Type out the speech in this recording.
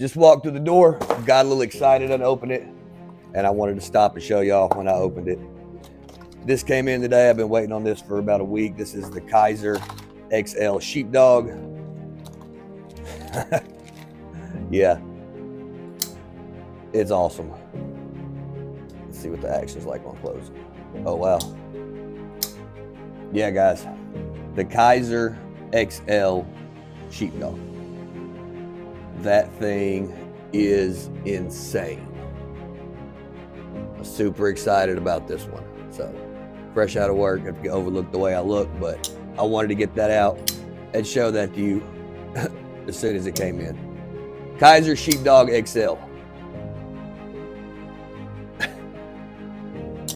Just walked through the door, got a little excited and opened it, and I wanted to stop and show y'all when I opened it. This came in today. I've been waiting on this for about a week. This is the Kizer XL sheepdog. Yeah, it's awesome. Let's see what the action's like on closing. Oh wow. Yeah, guys, the Kizer XL sheepdog. That thing is insane. I'm super excited about this one. So, fresh out of work, I overlooked the way I look, but I wanted to get that out and show that to you as soon as it came in. Kizer Sheepdog XL.